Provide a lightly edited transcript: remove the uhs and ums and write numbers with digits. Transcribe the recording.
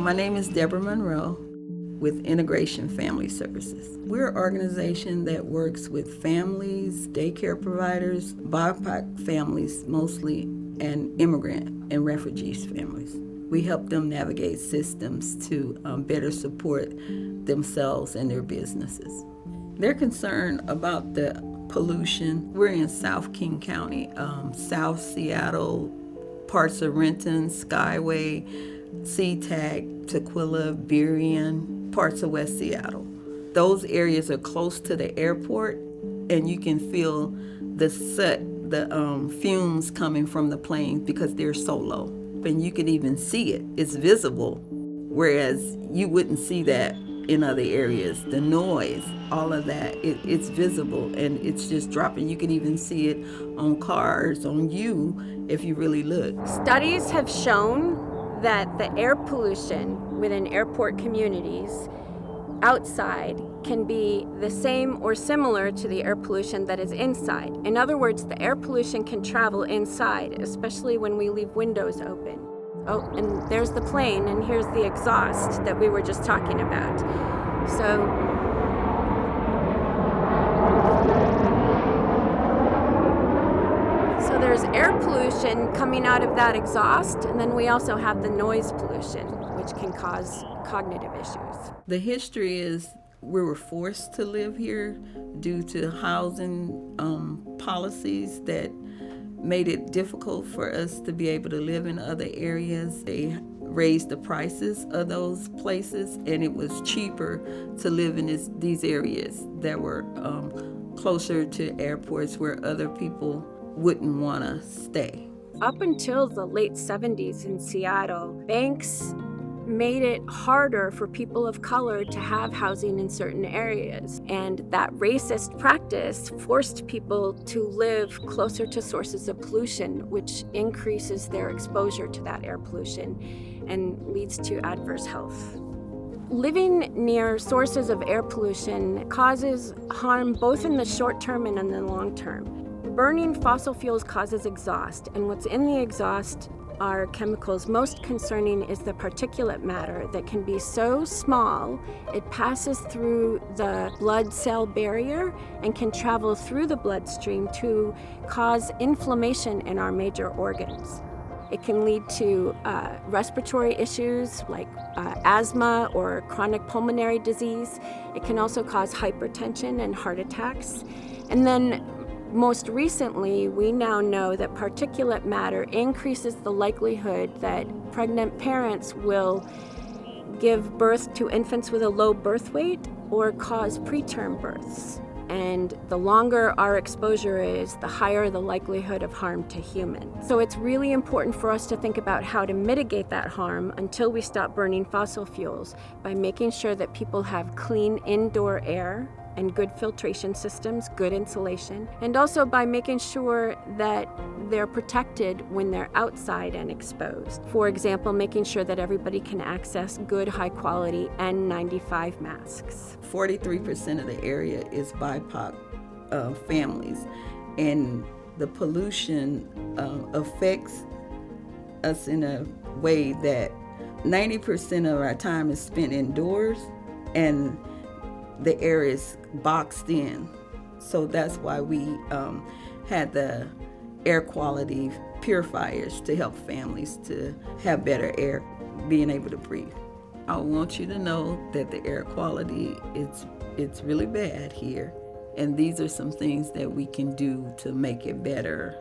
My name is Deborah Monroe with Integration Family Services. We're an organization that works with families, daycare providers, BIPOC families mostly, and immigrant and refugees families. We help them navigate systems to better support themselves and their businesses. They're concerned about the pollution. We're in South King County, South Seattle, parts of Renton, Skyway, SeaTac, Tequila, Burien, parts of West Seattle. Those areas are close to the airport, and you can feel the fumes coming from the planes because they're so low. And you can even see it. It's visible, whereas you wouldn't see that in other areas. The noise, all of that, it's visible, and it's just dropping. You can even see it on cars, on you, if you really look. Studies have shown that the air pollution within airport communities outside can be the same or similar to the air pollution that is inside. In other words, the air pollution can travel inside, especially when we leave windows open. Oh, and there's the plane, and here's the exhaust that we were just talking about. So there's air pollution coming out of that exhaust, and then we also have the noise pollution, which can cause cognitive issues. The history is we were forced to live here due to housing policies that made it difficult for us to be able to live in other areas. They raised the prices of those places, and it was cheaper to live in these areas that were closer to airports where other people wouldn't want to stay. Up until the late 70s in Seattle, banks made it harder for people of color to have housing in certain areas. And that racist practice forced people to live closer to sources of pollution, which increases their exposure to that air pollution and leads to adverse health. Living near sources of air pollution causes harm both in the short term and in the long term. Burning fossil fuels causes exhaust, and what's in the exhaust are chemicals. Most concerning is the particulate matter that can be so small it passes through the blood cell barrier and can travel through the bloodstream to cause inflammation in our major organs. It can lead to respiratory issues like asthma or chronic pulmonary disease. It can also cause hypertension and heart attacks. And then most recently, we now know that particulate matter increases the likelihood that pregnant parents will give birth to infants with a low birth weight or cause preterm births. And the longer our exposure is, the higher the likelihood of harm to humans. So it's really important for us to think about how to mitigate that harm until we stop burning fossil fuels by making sure that people have clean indoor air and good filtration systems, good insulation, and also by making sure that they're protected when they're outside and exposed. For example, making sure that everybody can access good, high-quality N95 masks. 43% of the area is BIPOC families, and the pollution affects us in a way that 90% of our time is spent indoors, and the air is boxed in. So that's why we had the air quality purifiers to help families to have better air, being able to breathe. I want you to know that the air quality, it's really bad here. And these are some things that we can do to make it better.